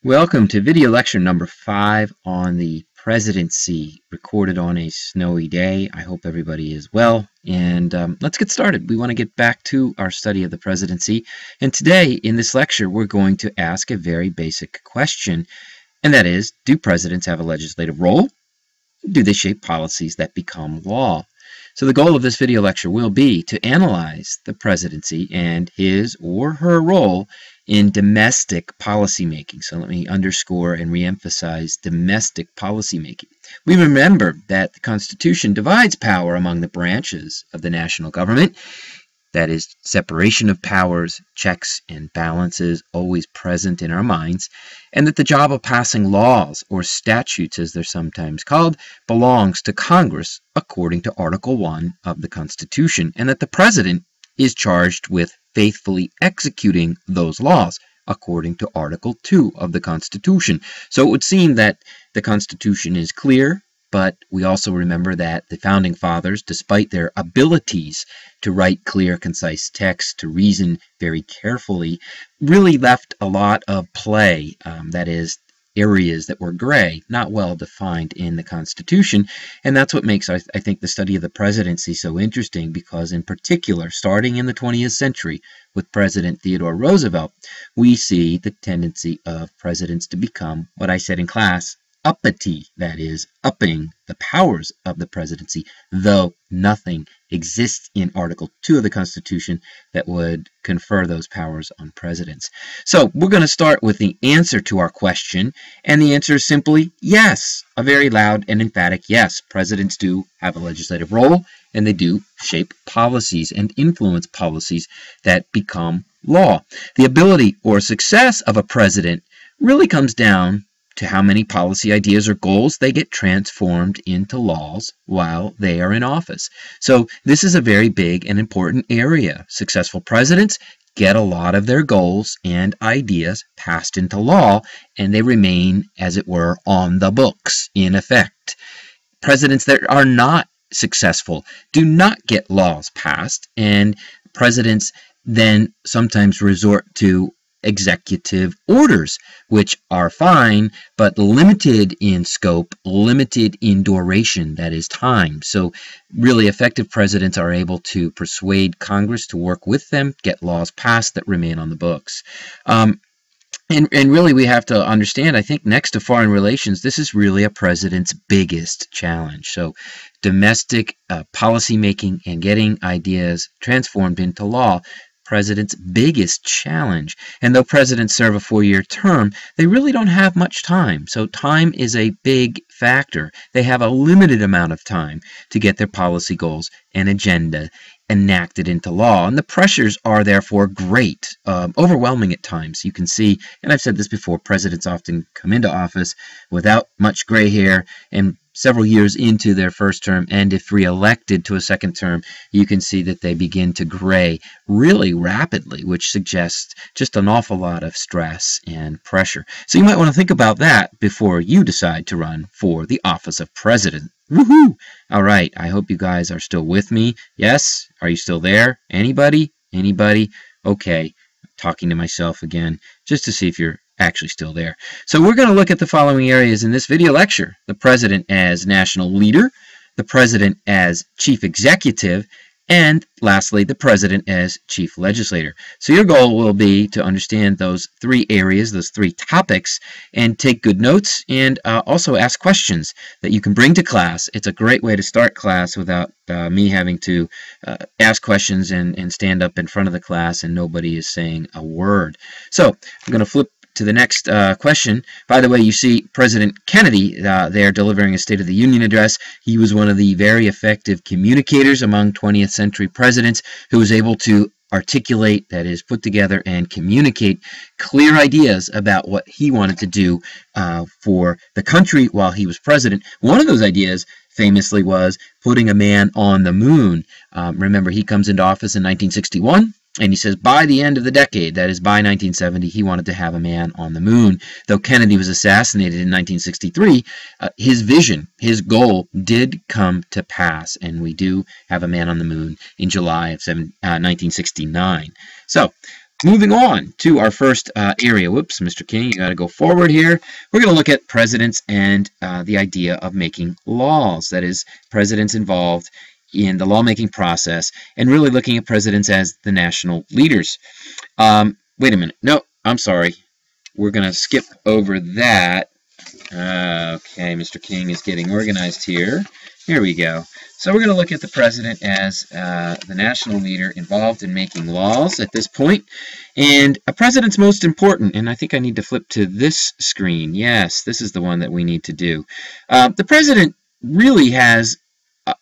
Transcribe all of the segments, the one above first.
Welcome to video lecture number 5 on the presidency, recorded on a snowy day. I hope everybody is well, and let's get started. We want to get back to our study of the presidency, and today in this lecture we're going to ask a very basic question, and that is, do presidents have a legislative role? Do they shape policies that become law? So the goal of this video lecture will be to analyze the presidency and his or her role in domestic policymaking. So let me underscore and reemphasize domestic policymaking. We remember that the Constitution divides power among the branches of the national government. That is, separation of powers, checks and balances always present in our minds, and that the job of passing laws, or statutes as they're sometimes called, belongs to Congress according to Article 1 of the Constitution, and that the President is charged with faithfully executing those laws according to Article 2 of the Constitution. So it would seem that the Constitution is clear, but we also remember that the Founding Fathers, despite their abilities to write clear, concise text, to reason very carefully, really left a lot of play, that is, areas that were gray, not well defined in the Constitution. And that's what makes, I think, the study of the presidency so interesting, because in particular, starting in the 20th century with President Theodore Roosevelt, we see the tendency of presidents to become, what I said in class, uppity, that is, upping the powers of the presidency, though nothing exists in Article 2 of the Constitution that would confer those powers on presidents. So we're going to start with the answer to our question, and the answer is simply yes, a very loud and emphatic yes. Presidents do have a legislative role, and they do shape policies and influence policies that become law. The ability or success of a president really comes down to how many policy ideas or goals they get transformed into laws while they are in office. So this is a very big and important area. Successful presidents get a lot of their goals and ideas passed into law, and they remain, as it were, on the books in effect. Presidents that are not successful do not get laws passed, and presidents then sometimes resort to executive orders, which are fine, but limited in scope, limited in duration, that is time. So really effective presidents are able to persuade Congress to work with them, get laws passed that remain on the books. And really we have to understand, I think next to foreign relations, this is really a president's biggest challenge. So domestic policy making and getting ideas transformed into law, president's biggest challenge. And though presidents serve a 4-year term, they really don't have much time. So time is a big factor. They have a limited amount of time to get their policy goals and agenda enacted into law. And the pressures are therefore great, overwhelming at times. You can see, and I've said this before, presidents often come into office without much gray hair and several years into their first term, and if re-elected to a second term, you can see that they begin to gray really rapidly, which suggests just an awful lot of stress and pressure. So you might want to think about that before you decide to run for the office of president. Woohoo! All right, I hope you guys are still with me. Yes? Are you still there? Anybody? Anybody? Okay, talking to myself again, just to see if you're actually still there. So we're going to look at the following areas in this video lecture: the president as national leader, the president as chief executive, and lastly, the president as chief legislator. So your goal will be to understand those 3 areas, those 3 topics, and take good notes, and also ask questions that you can bring to class. It's a great way to start class without me having to ask questions and stand up in front of the class and nobody is saying a word. So I'm going to flip to the next question. By the way, you see President Kennedy there delivering a State of the Union address. He was one of the very effective communicators among 20th century presidents who was able to articulate, that is, put together and communicate clear ideas about what he wanted to do for the country while he was president. One of those ideas famously was putting a man on the moon. Remember, he comes into office in 1961. And he says by the end of the decade, that is by 1970, he wanted to have a man on the moon. Though Kennedy was assassinated in 1963, his vision, his goal did come to pass. And we do have a man on the moon in July of 1969. So moving on to our first area. Whoops, Mr. King, you got to go forward here. We're going to look at presidents and the idea of making laws. That is, presidents involved in the lawmaking process, and really looking at presidents as the national leaders. Wait a minute. No, I'm sorry. We're going to skip over that. Okay, Mr. King is getting organized here. Here we go. So we're going to look at the president as the national leader involved in making laws at this point. And a president's most important, and I think I need to flip to this screen. Yes, this is the one that we need to do. The president really has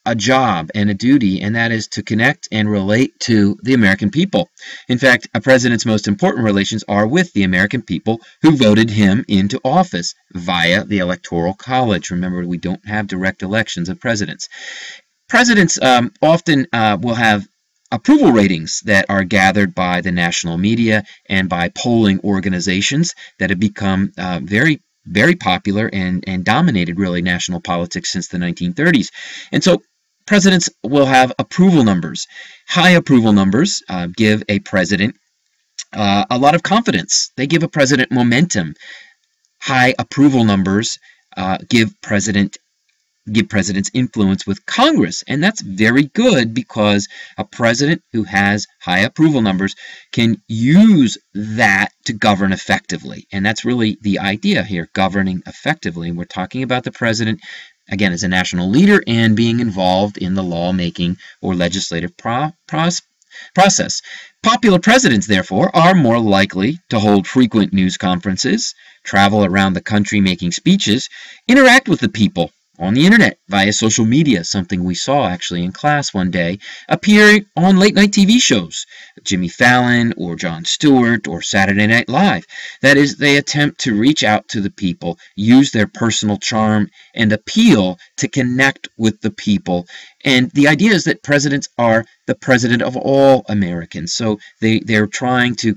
a job and a duty, and that is to connect and relate to the American people. In fact, a president's most important relations are with the American people who voted him into office via the Electoral College. Remember, we don't have direct elections of presidents. Presidents often will have approval ratings that are gathered by the national media and by polling organizations that have become very popular and dominated really national politics since the 1930s. And so presidents will have approval numbers. High approval numbers give a president a lot of confidence. They give a president momentum. High approval numbers give presidents influence with Congress, and that's very good because a president who has high approval numbers can use that to govern effectively, and that's really the idea here, governing effectively. And we're talking about the president, again, as a national leader and being involved in the lawmaking or legislative process. Popular presidents, therefore, are more likely to hold frequent news conferences, travel around the country making speeches, interact with the people on the internet via social media, something we saw actually in class one day, appear on late-night TV shows, Jimmy Fallon or Jon Stewart or Saturday Night Live. That is, they attempt to reach out to the people, use their personal charm and appeal to connect with the people. And the idea is that presidents are the president of all Americans. So they're trying to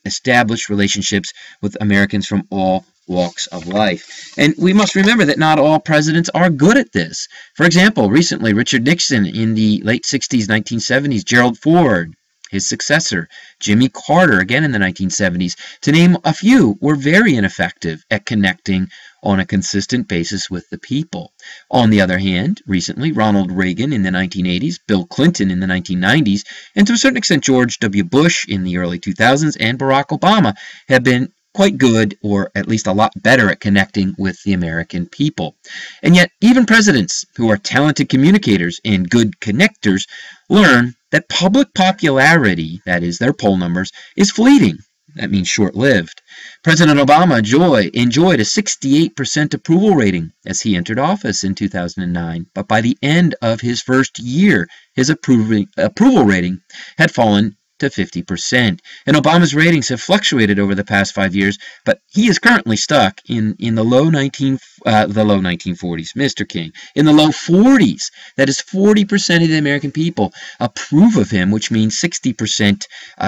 establish relationships with Americans from all walks of life. And we must remember that not all presidents are good at this. For example, recently, Richard Nixon in the late 60s, 1970s, Gerald Ford, his successor, Jimmy Carter, again in the 1970s, to name a few, were very ineffective at connecting on a consistent basis with the people. On the other hand, recently, Ronald Reagan in the 1980s, Bill Clinton in the 1990s, and to a certain extent George W. Bush in the early 2000s, and Barack Obama have been quite good, or at least a lot better at connecting with the American people. And yet, even presidents who are talented communicators and good connectors learn that public popularity, that is, their poll numbers, is fleeting. That means short-lived. President Obama enjoyed a 68% approval rating as he entered office in 2009, but by the end of his first year, his approval rating had fallen to 50%. And Obama's ratings have fluctuated over the past 5 years, but he is currently stuck in the low 1940s, Mr. King, in the low 40s. That is 40% of the American people approve of him, which means 60%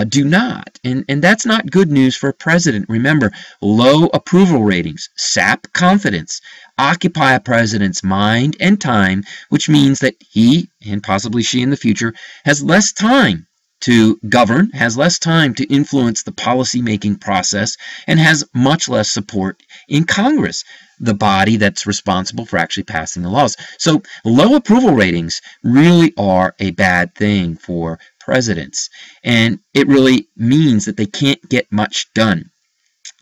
do not. And that's not good news for a president. Remember, low approval ratings sap confidence, occupy a president's mind and time, which means that he, and possibly she in the future, has less time to govern, has less time to influence the policy-making process, and has much less support in Congress, the body that's responsible for actually passing the laws. So low approval ratings really are a bad thing for presidents, and it really means that they can't get much done.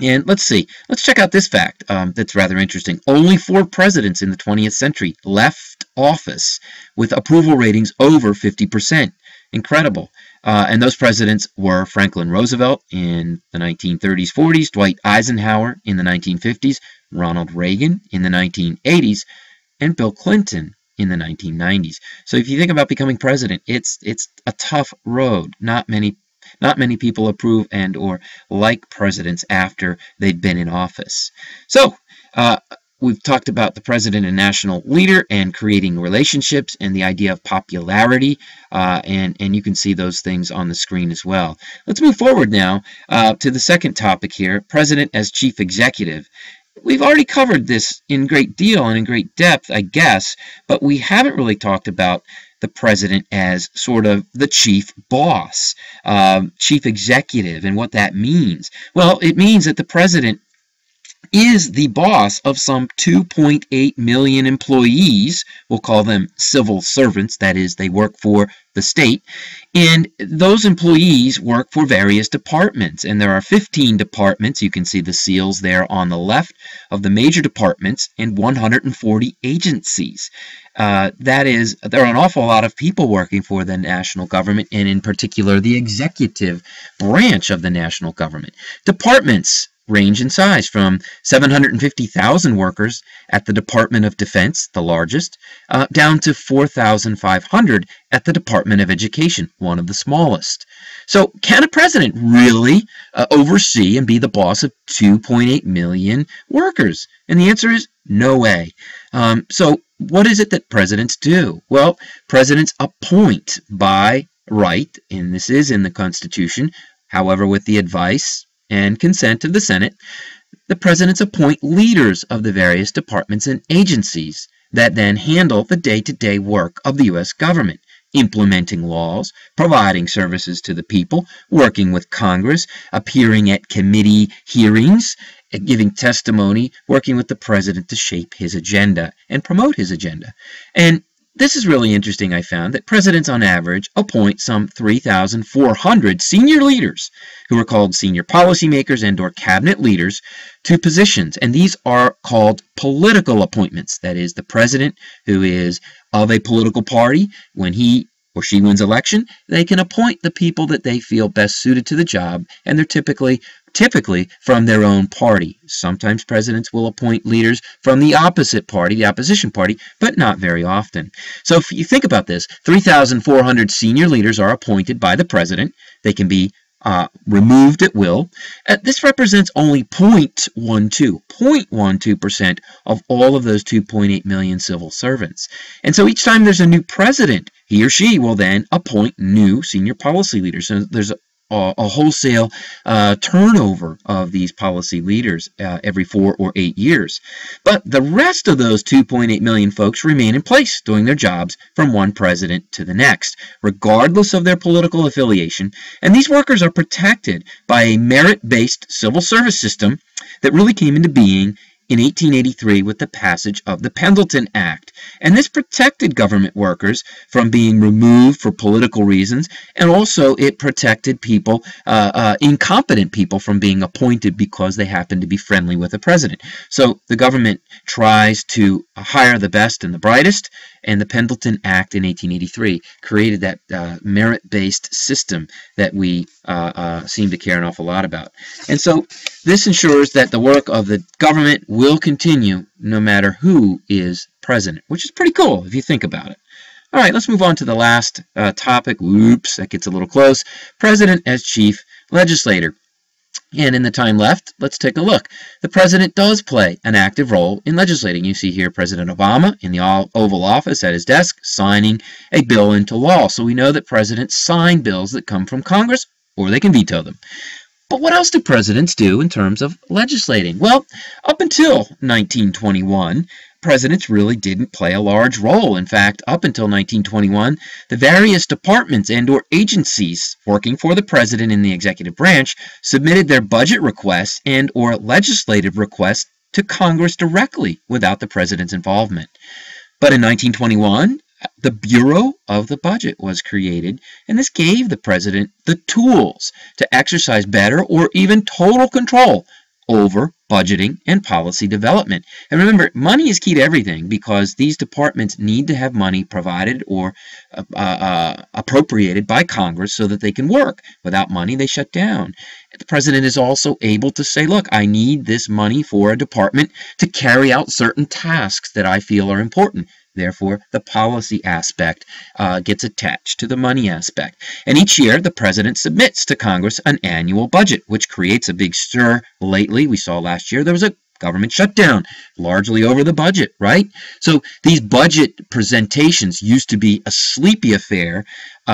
And let's check out this fact that's rather interesting. Only 4 presidents in the 20th century left office with approval ratings over 50%. Incredible. And those presidents were Franklin Roosevelt in the 1930s, 40s, Dwight Eisenhower in the 1950s, Ronald Reagan in the 1980s, and Bill Clinton in the 1990s. So if you think about becoming president, it's a tough road. Not many people approve and or like presidents after they've been in office. So we've talked about the president and national leader and creating relationships and the idea of popularity, and you can see those things on the screen as well. Let's move forward now to the second topic here, president as chief executive. We've already covered this in great deal and in great depth, I guess, but we haven't really talked about the president as sort of the chief boss, chief executive. And what that means? Well, it means that the president is the boss of some 2.8 million employees. We'll call them civil servants. That is, they work for the state. And those employees work for various departments. And there are 15 departments. You can see the seals there on the left of the major departments, and 140 agencies. That is, there are an awful lot of people working for the national government, and in particular the executive branch of the national government. Departments range in size from 750,000 workers at the Department of Defense, the largest, down to 4,500 at the Department of Education, one of the smallest. So can a president really oversee and be the boss of 2.8 million workers? And the answer is no way. So what is it that presidents do? Well, presidents appoint by right, and this is in the Constitution, however, with the advice and consent of the Senate, the presidents appoint leaders of the various departments and agencies that then handle the day-to-day work of the U.S. government, implementing laws, providing services to the people, working with Congress, appearing at committee hearings, giving testimony, working with the president to shape his agenda and promote his agenda. And this is really interesting. I found that presidents on average appoint some 3,400 senior leaders who are called senior policymakers and or cabinet leaders to positions. And these are called political appointments. That is, the president who is of a political party, when he or she wins election, they can appoint the people that they feel best suited to the job, and they're typically from their own party. Sometimes presidents will appoint leaders from the opposite party, the opposition party, but not very often. So if you think about this, 3,400 senior leaders are appointed by the president. They can be removed at will. This represents only 0.12% of all of those 2.8 million civil servants. And so each time there's a new president, he or she will then appoint new senior policy leaders. So there's a wholesale turnover of these policy leaders every 4 or 8 years. But the rest of those 2.8 million folks remain in place doing their jobs from one president to the next, regardless of their political affiliation. And these workers are protected by a merit-based civil service system that really came into being in 1883 with the passage of the Pendleton Act. And this protected government workers from being removed for political reasons, and also it protected people, incompetent people, from being appointed because they happened to be friendly with the president. So the government tries to hire the best and the brightest, and the Pendleton Act in 1883 created that merit-based system that we seem to care an awful lot about. And so this ensures that the work of the government will continue no matter who is president, which is pretty cool if you think about it. All right, let's move on to the last topic. Whoops, that gets a little close. President as chief legislator. And in the time left, let's take a look. The president does play an active role in legislating. You see here President Obama in the Oval Office at his desk signing a bill into law. So we know that presidents sign bills that come from Congress, or they can veto them. But what else do presidents do in terms of legislating? Well, up until 1921, presidents really didn't play a large role. In fact, up until 1921, the various departments and or agencies working for the president in the executive branch submitted their budget requests and or legislative requests to Congress directly without the president's involvement. But in 1921, the Bureau of the Budget was created, and this gave the president the tools to exercise better or even total control over budgeting and policy development. And remember, money is key to everything, because these departments need to have money provided or appropriated by Congress so that they can work. Without money, they shut down. The president is also able to say, look, I need this money for a department to carry out certain tasks that I feel are important. Therefore, the policy aspect gets attached to the money aspect. And each year, the president submits to Congress an annual budget, which creates a big stir. Lately, we saw last year, there was a government shutdown, largely over the budget, right? So these budget presentations used to be a sleepy affair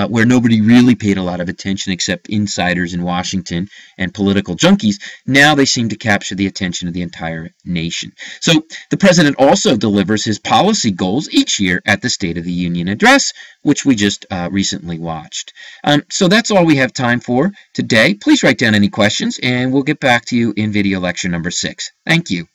where nobody really paid a lot of attention except insiders in Washington and political junkies. Now they seem to capture the attention of the entire nation. So the president also delivers his policy goals each year at the State of the Union address, which we just recently watched. So that's all we have time for today. Please write down any questions, and we'll get back to you in video lecture number 6. Thank you.